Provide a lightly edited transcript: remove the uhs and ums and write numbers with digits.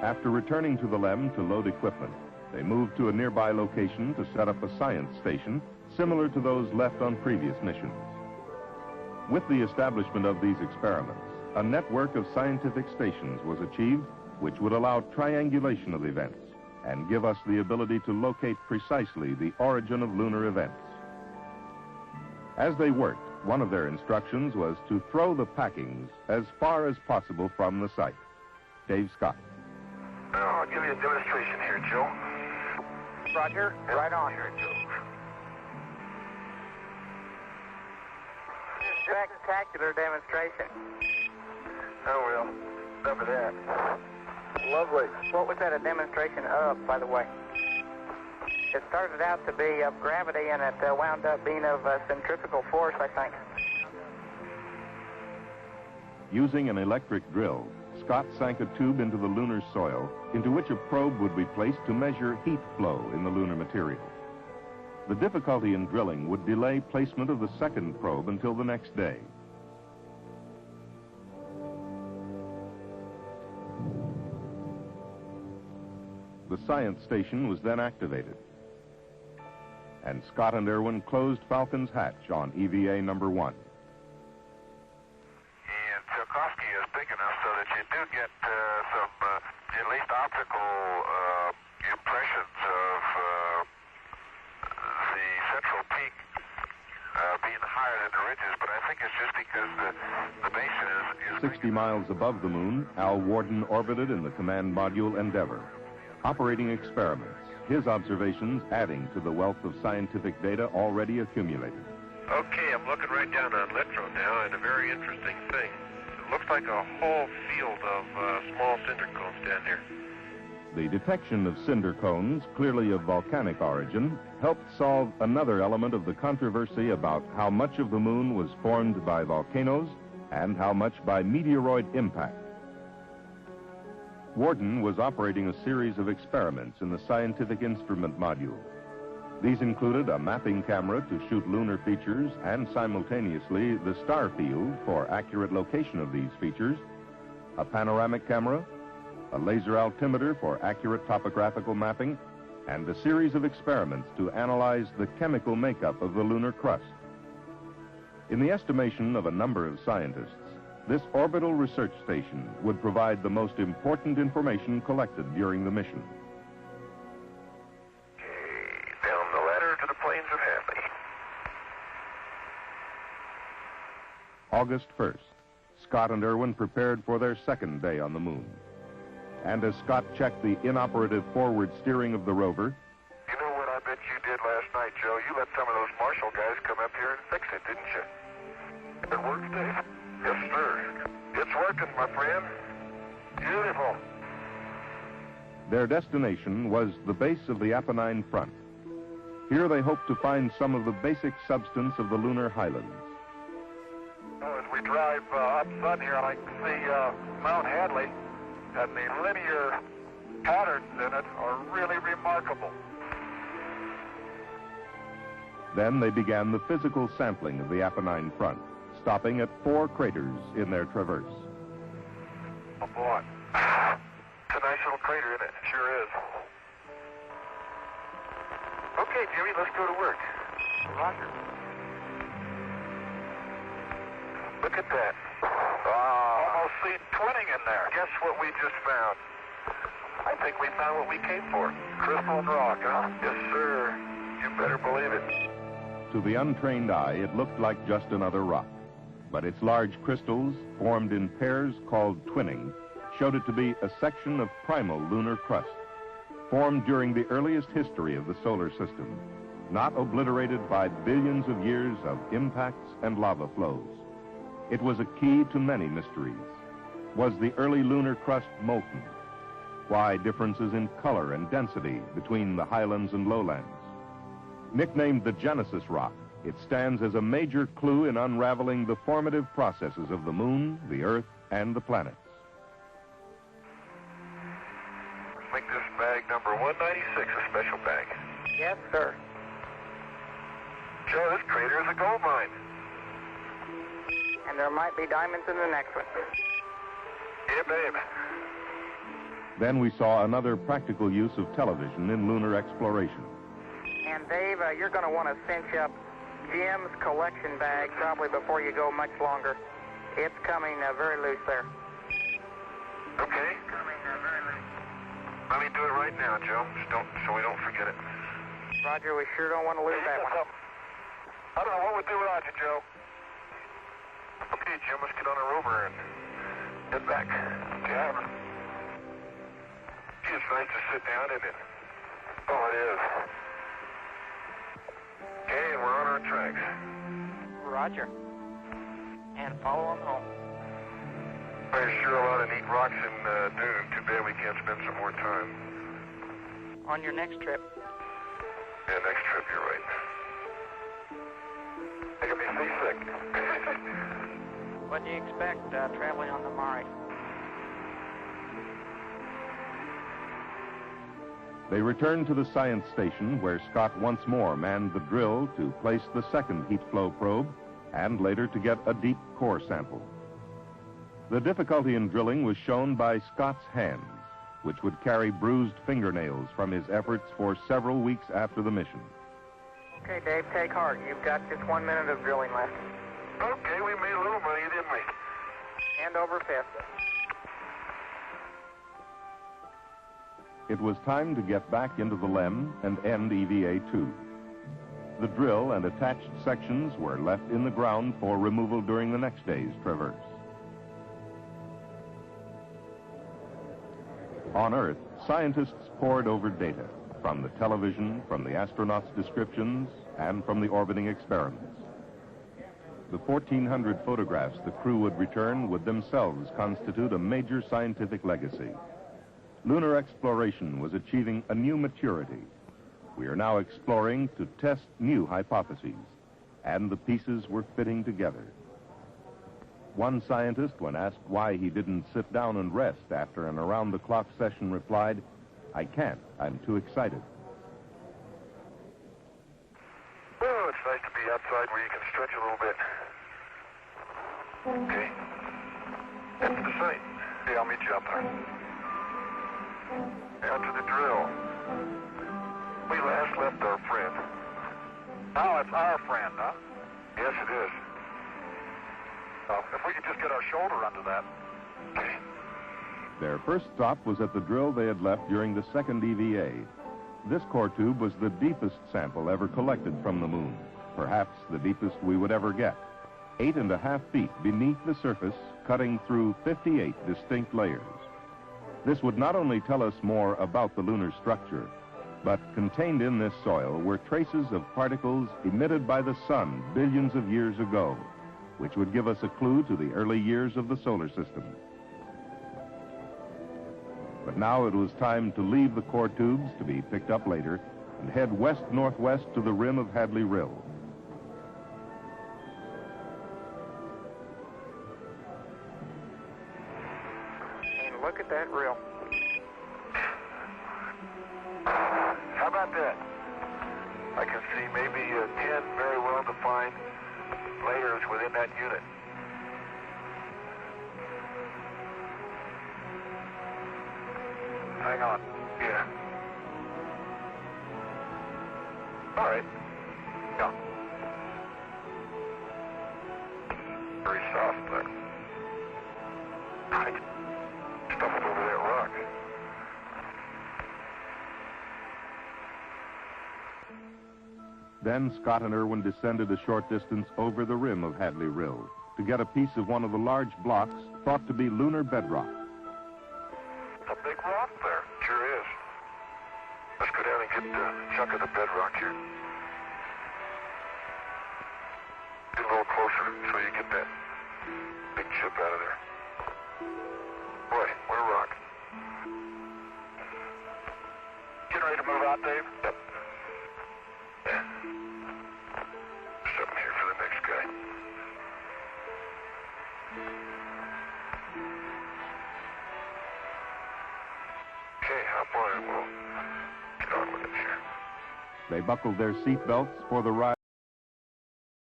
After returning to the LEM to load equipment, they moved to a nearby location to set up a science station similar to those left on previous missions. With the establishment of these experiments, a network of scientific stations was achieved which would allow triangulation of events and give us the ability to locate precisely the origin of lunar events. As they worked, one of their instructions was to throw the packings as far as possible from the site. Dave Scott. I'll give you a demonstration here, Joe. Roger. Right on. Here, Joe. Spectacular demonstration. Oh, well, enough of that. Lovely. What was that a demonstration of, by the way? It started out to be of gravity, and it wound up being of centrifugal force, I think. Using an electric drill, Scott sank a tube into the lunar soil, into which a probe would be placed to measure heat flow in the lunar material. The difficulty in drilling would delay placement of the second probe until the next day. The science station was then activated, and Scott and Irwin closed Falcon's hatch on EVA number 1. And Tsiolkovsky is big enough so that you do get some, at least optical impressions of the central peak being higher than the ridges, but I think it's just because the basin is 60 miles above the moon, Al Warden orbited in the command module Endeavour, operating experiments, his observations adding to the wealth of scientific data already accumulated. Okay, I'm looking right down on Littrow now, and a very interesting thing. It looks like a whole field of small cinder cones down here. The detection of cinder cones, clearly of volcanic origin, helped solve another element of the controversy about how much of the moon was formed by volcanoes and how much by meteoroid impact. Warden was operating a series of experiments in the scientific instrument module. These included a mapping camera to shoot lunar features and simultaneously the star field for accurate location of these features, a panoramic camera, a laser altimeter for accurate topographical mapping, and a series of experiments to analyze the chemical makeup of the lunar crust. In the estimation of a number of scientists, this orbital research station would provide the most important information collected during the mission. Okay, down the ladder to the plains of Hadley. August 1st, Scott and Irwin prepared for their second day on the moon. And as Scott checked the inoperative forward steering of the rover, You know what I bet you did last night, Joe? You let some of those Marshall guys come up here and fix it, didn't you? It works, Dave? Yes, sir. It's working, my friend. Beautiful. their destination was the base of the Apennine front. Here they hoped to find some of the basic substance of the lunar highlands. As we drive up sun here, I can see Mount Hadley, and the linear patterns in it are really remarkable. Then they began the physical sampling of the Apennine front, stopping at 4 craters in their traverse. Oh, boy. It's a nice little crater, isn't it? It sure is. Okay, Jimmy, let's go to work. Roger. Look at that. Almost see twinning in there. Guess what we just found? I think we found what we came for. Crystal and rock, huh? Yes, sir. You better believe it. To the untrained eye, it looked like just another rock. But its large crystals, formed in pairs called twinning, showed it to be a section of primal lunar crust, formed during the earliest history of the solar system, not obliterated by billions of years of impacts and lava flows. It was a key to many mysteries. Was the early lunar crust molten? Why differences in color and density between the highlands and lowlands? Nicknamed the Genesis Rock, it stands as a major clue in unraveling the formative processes of the moon, the Earth, and the planets. Make this bag number 196 a special bag. Yes, sir. Joe, this crater is a gold mine. And there might be diamonds in the next one. Yeah, babe. Then we saw another practical use of television in lunar exploration. And Dave, you're going to want to cinch up Jim's collection bag probably before you go much longer. It's coming very loose there. Okay. Coming very loose. Let me do it right now, Joe, so we don't forget it. Roger, we sure don't want to lose that one. I don't know what we'll do without you, Joe. Okay, Jim, let's get on a rover and head back to Havre. Gee, it's nice to sit down in it. Oh, it is. Okay, and we're on our tracks. Roger. And follow them home. There's sure a lot of neat rocks in Dune. Too bad we can't spend some more time. On your next trip. Yeah, next trip, you're right. Making me seasick. What do you expect traveling on the Mare? They returned to the science station where Scott once more manned the drill to place the second heat flow probe and later to get a deep core sample. The difficulty in drilling was shown by Scott's hands, which would carry bruised fingernails from his efforts for several weeks after the mission. Okay, Dave, take heart. You've got just 1 minute of drilling left. Okay, we made a little money, didn't we? Hand over fist. It was time to get back into the LEM and end EVA-2. The drill and attached sections were left in the ground for removal during the next day's traverse. On Earth, scientists pored over data from the television, from the astronauts' descriptions, and from the orbiting experiments. The 1,400 photographs the crew would return would themselves constitute a major scientific legacy. Lunar exploration was achieving a new maturity. We are now exploring to test new hypotheses, and the pieces were fitting together. One scientist, when asked why he didn't sit down and rest after an around-the-clock session, replied, "I can't. I'm too excited." Oh, it's nice to be outside where you can stretch a little bit. Okay. Head to the site. Yeah, I'll meet you out there. Out to the drill. We last left our friend. Now it's our friend, huh? Yes, it is. If we could just get our shoulder under that. Okay. Their first stop was at the drill they had left during the second EVA. This core tube was the deepest sample ever collected from the moon, perhaps the deepest we would ever get. 8.5 feet beneath the surface, cutting through 58 distinct layers. This would not only tell us more about the lunar structure, but contained in this soil were traces of particles emitted by the sun billions of years ago, which would give us a clue to the early years of the solar system. But now it was time to leave the core tubes to be picked up later and head west-northwest to the rim of Hadley Rill. And look at that rill. How about that? I can see maybe 10 very well-defined layers within that unit. Hang on. Yeah. All right. Yeah. Very soft there. I stumbled over that rock. Then Scott and Irwin descended a short distance over the rim of Hadley Rill to get a piece of one of the large blocks thought to be lunar bedrock. A big rock there. Sure is. Let's go down and get a chunk of the bedrock here. Get a little closer so you get that big chip out of there. Boy, what a rock. Getting ready to move out, Dave? Yep. Yeah. Something here for the next guy. Okay, hop on and we'll get on with it here. They buckled their seat belts for the ride.